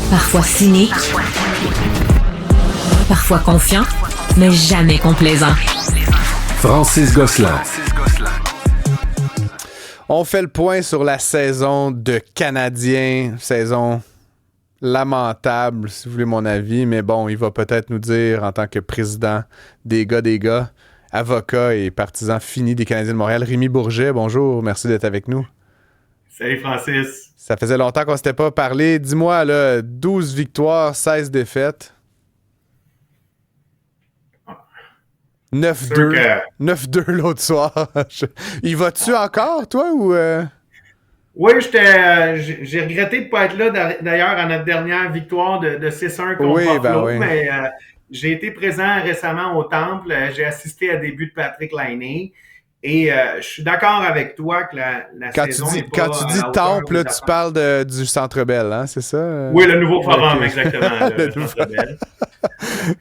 Parfois cynique, parfois confiant, mais jamais complaisant. Francis Gosselin. On fait le point sur la saison de Canadiens, saison lamentable, si vous voulez mon avis, mais bon, il va peut-être nous dire en tant que président des gars, avocat et partisan fini des Canadiens de Montréal, Rémi Bourget, bonjour, merci d'être avec nous. Salut Francis. Ça faisait longtemps qu'on ne s'était pas parlé. Dis-moi, là, 12 victoires, 16 défaites. 9-2. Que... 9-2 l'autre soir. Il va-tu encore, toi, ou... Oui, j'ai regretté de ne pas être là, d'ailleurs, à notre dernière victoire de 6-1 contre Buffalo, oui. mais j'ai été présent récemment au Temple. J'ai assisté à des buts de Patrick Laine. Et je suis d'accord avec toi que la saison n'est pas... Quand tu dis Temple, là, tu parles du Centre Bell, hein, c'est ça? Oui, le nouveau forum, okay. Exactement, le Centre Bell.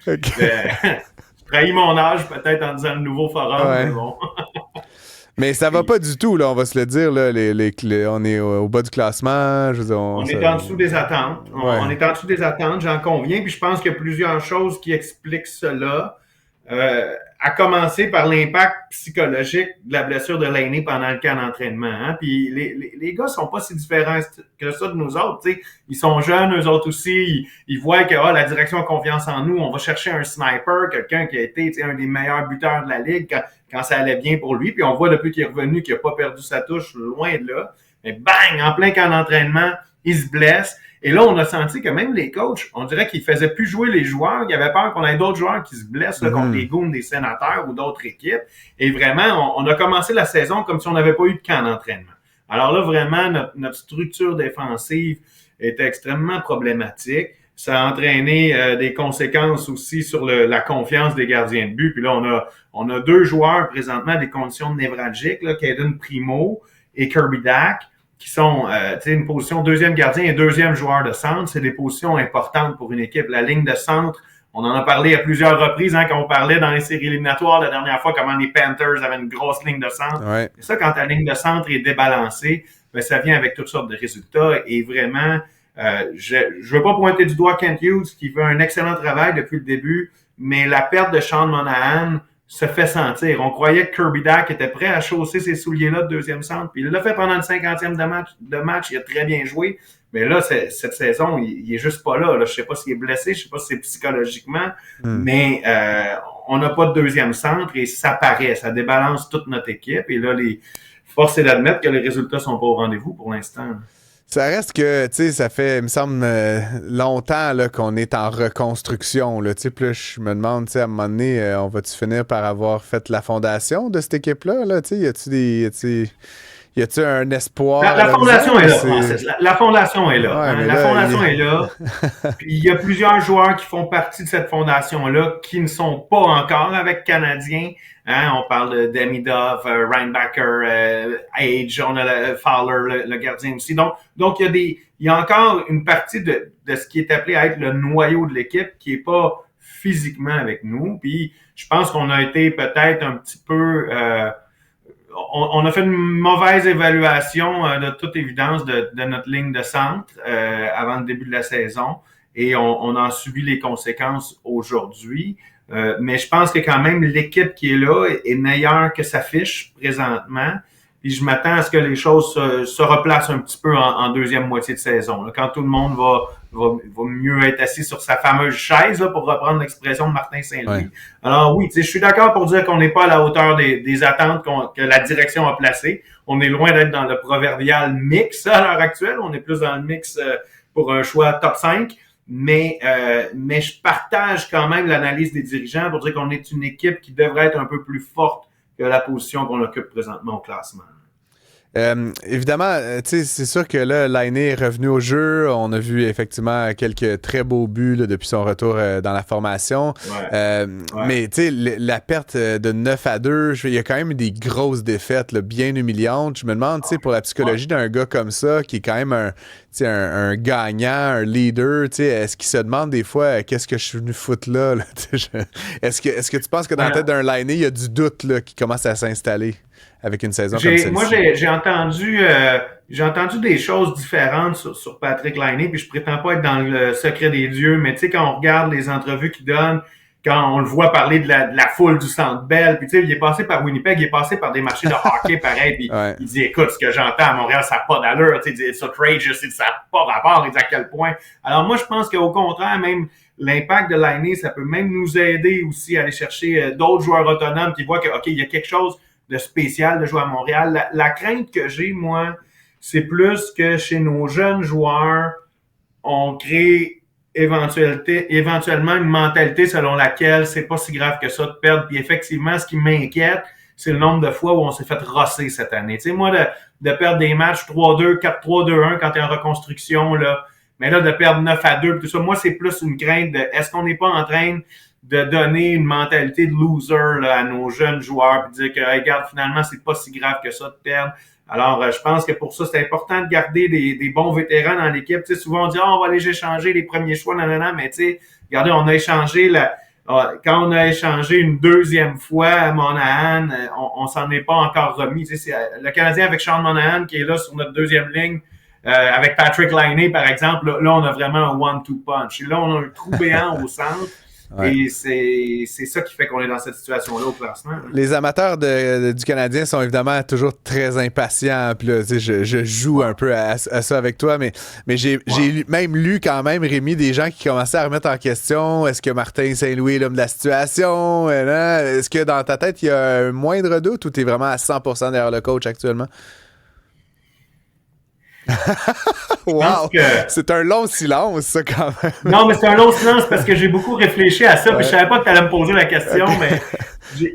Je trahis mon âge peut-être en disant le nouveau forum, mais bon... Mais ça va pas du tout, là, on va se le dire. Là, on est au bas du classement. Je veux dire, on est en dessous des attentes. On est en dessous des attentes, j'en conviens. Puis je pense qu'il y a plusieurs choses qui expliquent cela. À commencer par l'impact psychologique de la blessure de Laine pendant le camp d'entraînement. Hein? Puis les gars sont pas si différents que ça de nous autres. T'sais. Ils sont jeunes, eux autres aussi. Ils voient que la direction a confiance en nous. On va chercher un sniper, quelqu'un qui a été un des meilleurs buteurs de la Ligue quand ça allait bien pour lui. Puis on voit depuis qu'il est revenu qu'il n'a pas perdu sa touche, loin de là. Mais bang! En plein camp d'entraînement, il se blesse. Et là, on a senti que même les coachs, on dirait qu'ils faisaient plus jouer les joueurs. Ils avaient peur qu'on ait d'autres joueurs qui se blessent là, contre les Goons des Sénateurs ou d'autres équipes. Et vraiment, on a commencé la saison comme si on n'avait pas eu de camp d'entraînement. Alors là, vraiment, notre structure défensive était extrêmement problématique. Ça a entraîné des conséquences aussi sur la confiance des gardiens de but. Puis là, on a deux joueurs présentement des conditions névralgiques, là, Caden Primo et Kirby Dack, qui sont une position deuxième gardien et deuxième joueur de centre. C'est des positions importantes pour une équipe. La ligne de centre, on en a parlé à plusieurs reprises quand on parlait dans les séries éliminatoires la dernière fois comment les Panthers avaient une grosse ligne de centre. Ouais. Et ça, quand ta ligne de centre est débalancée, ben, ça vient avec toutes sortes de résultats. Et vraiment, je veux pas pointer du doigt Kent Hughes qui fait un excellent travail depuis le début, mais la perte de Sean Monahan se fait sentir. On croyait que Kirby Dack était prêt à chausser ces souliers-là de deuxième centre, puis il l'a fait pendant le 50e de match, il a très bien joué, mais là, cette saison, il est juste pas là. Je sais pas s'il est blessé, je sais pas si c'est psychologiquement, mais on n'a pas de deuxième centre et ça paraît, ça débalance toute notre équipe, et là, force est d'admettre que les résultats sont pas au rendez-vous pour l'instant. Ça reste que, tu sais, ça fait, il me semble, longtemps là, qu'on est en reconstruction. Là, puis là, je me demande, tu sais, à un moment donné, on va-tu finir par avoir fait la fondation de cette équipe-là? Là, y a-tu un espoir? La fondation est là, Francis. La fondation est là. Ouais, la fondation est là. Puis il y a plusieurs joueurs qui font partie de cette fondation-là qui ne sont pas encore avec Canadiens. Hein, on parle de Demidov, Reinbacher, Age, on a Fowler, le gardien aussi. Donc il y a encore une partie de ce qui est appelé à être le noyau de l'équipe qui est pas physiquement avec nous. Puis je pense qu'on a été peut-être un petit peu... on a fait une mauvaise évaluation de toute évidence de notre ligne de centre avant le début de la saison et on en subit les conséquences aujourd'hui. Mais je pense que quand même l'équipe qui est là est meilleure que sa fiche présentement. Puis je m'attends à ce que les choses se replacent un petit peu en deuxième moitié de saison. Là, quand tout le monde va mieux être assis sur sa fameuse chaise, là, pour reprendre l'expression de Martin Saint-Louis. Ouais. Alors oui, je suis d'accord pour dire qu'on n'est pas à la hauteur des attentes que la direction a placées. On est loin d'être dans le proverbial mix à l'heure actuelle. On est plus dans le mix pour un choix top 5. Mais je partage quand même l'analyse des dirigeants pour dire qu'on est une équipe qui devrait être un peu plus forte que la position qu'on occupe présentement au classement. Évidemment, c'est sûr que là, Laine est revenu au jeu. On a vu effectivement quelques très beaux buts là, depuis son retour dans la formation. Ouais. Mais la perte de 9-2, il y a quand même eu des grosses défaites là, bien humiliantes. Je me demande, pour la psychologie d'un gars comme ça, qui est quand même un gagnant, un leader, est-ce qu'il se demande des fois qu'est-ce que je suis venu foutre là? Est-ce que tu penses que dans la tête d'un Laine, il y a du doute là, qui commence à s'installer? Avec une saison comme celle-ci. Moi, j'ai entendu j'ai entendu des choses différentes sur Patrick Laine, puis je prétends pas être dans le secret des dieux, mais tu sais, quand on regarde les entrevues qu'il donne, quand on le voit parler de la foule du Centre Bell, puis tu sais, il est passé par Winnipeg, il est passé par des marchés de hockey pareil, puis il dit, écoute, ce que j'entends à Montréal, ça n'a pas d'allure, tu sais, il dit, it's outrageous, ça n'a pas rapport, il dit à quel point. Alors moi, je pense qu'au contraire, même l'impact de Laine, ça peut même nous aider aussi à aller chercher d'autres joueurs autonomes qui voient que, OK, il y a quelque chose de spécial de jouer à Montréal. La crainte que j'ai, moi, c'est plus que chez nos jeunes joueurs, on crée éventuellement une mentalité selon laquelle c'est pas si grave que ça de perdre. Puis effectivement, ce qui m'inquiète, c'est le nombre de fois où on s'est fait rosser cette année. Tu sais, moi, de perdre des matchs 3-2, 4-3, 2-1 quand t'es en reconstruction, là, mais là, de perdre 9-2, tout ça, moi, c'est plus une crainte de est-ce qu'on n'est pas en train de donner une mentalité de loser là, à nos jeunes joueurs, puis dire que, hey, regarde, finalement, c'est pas si grave que ça de perdre. Alors, je pense que pour ça, c'est important de garder des bons vétérans dans l'équipe. Tu sais, souvent, on dit, on va aller échanger les premiers choix, nanana, mais tu sais, regardez, on a échangé quand on a échangé une deuxième fois à Monahan, on s'en est pas encore remis. Tu sais, c'est le Canadien avec Sean Monahan qui est là sur notre deuxième ligne, avec Patrick Laine, par exemple, là, on a vraiment un one-two punch. Et là, on a un trou béant au centre. Ouais. Et c'est ça qui fait qu'on est dans cette situation-là au classement. Les amateurs du Canadien sont évidemment toujours très impatients. Puis là, je joue un peu à ça avec toi, mais j'ai même lu quand même, Rémi, des gens qui commençaient à remettre en question est-ce que Martin Saint-Louis est l'homme de la situation? Est-ce que dans ta tête, il y a un moindre doute ou tu es vraiment à 100% derrière le coach actuellement? Wow! C'est un long silence, ça, quand même. Non, mais c'est un long silence parce que j'ai beaucoup réfléchi à ça. Puis je savais pas que tu allais me poser la question, mais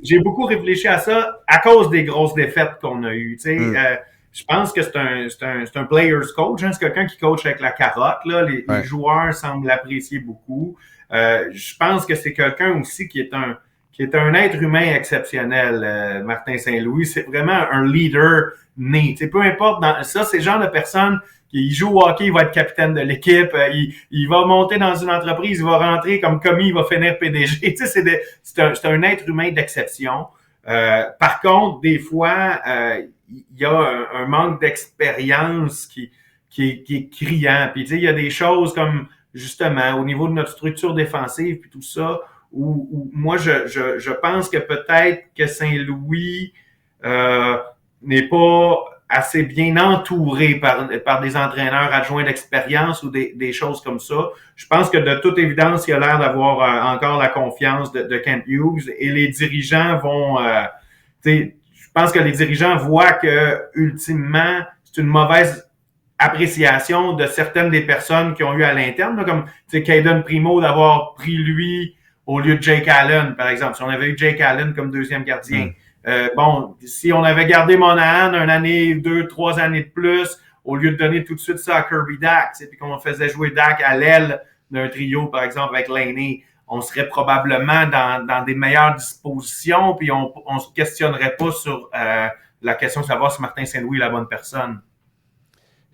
j'ai beaucoup réfléchi à ça à cause des grosses défaites qu'on a eues. Je pense que c'est un player's coach. Hein, c'est quelqu'un qui coach avec la carotte. Là. Les joueurs semblent l'apprécier beaucoup. Je pense que c'est quelqu'un aussi qui est un être humain exceptionnel, Martin Saint-Louis. C'est vraiment un leader né. T'sais, peu importe, c'est le genre de personne qui joue au hockey, il va être capitaine de l'équipe, il va monter dans une entreprise, il va rentrer comme commis, il va finir PDG. C'est un être humain d'exception. Par contre, des fois, il y a un manque d'expérience qui est criant. Puis il y a des choses comme, justement, au niveau de notre structure défensive puis tout ça, où moi, je pense que peut-être que Saint-Louis n'est pas assez bien entouré par des entraîneurs adjoints d'expérience ou des choses comme ça. Je pense que de toute évidence, il a l'air d'avoir encore la confiance de Kent Hughes et les dirigeants vont... je pense que les dirigeants voient que, ultimement, c'est une mauvaise appréciation de certaines des personnes qui ont eu à l'interne, là, comme Caden Primo d'avoir pris lui au lieu de Jake Allen, par exemple. Si on avait eu Jake Allen comme deuxième gardien. Si on avait gardé Monahan 1 année, 2, 3 années de plus, au lieu de donner tout de suite ça à Kirby Dach, puis qu'on faisait jouer Dach à l'aile d'un trio, par exemple, avec Laine, on serait probablement dans des meilleures dispositions, puis on se questionnerait pas sur la question de savoir si Martin Saint-Louis est la bonne personne.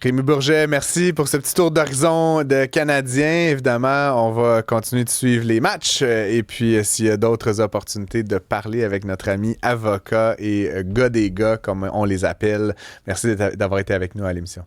Rémi Bourget, merci pour ce petit tour d'horizon de Canadiens. Évidemment, on va continuer de suivre les matchs et puis s'il y a d'autres opportunités de parler avec notre ami avocat et gars des gars, comme on les appelle. Merci d'avoir été avec nous à l'émission.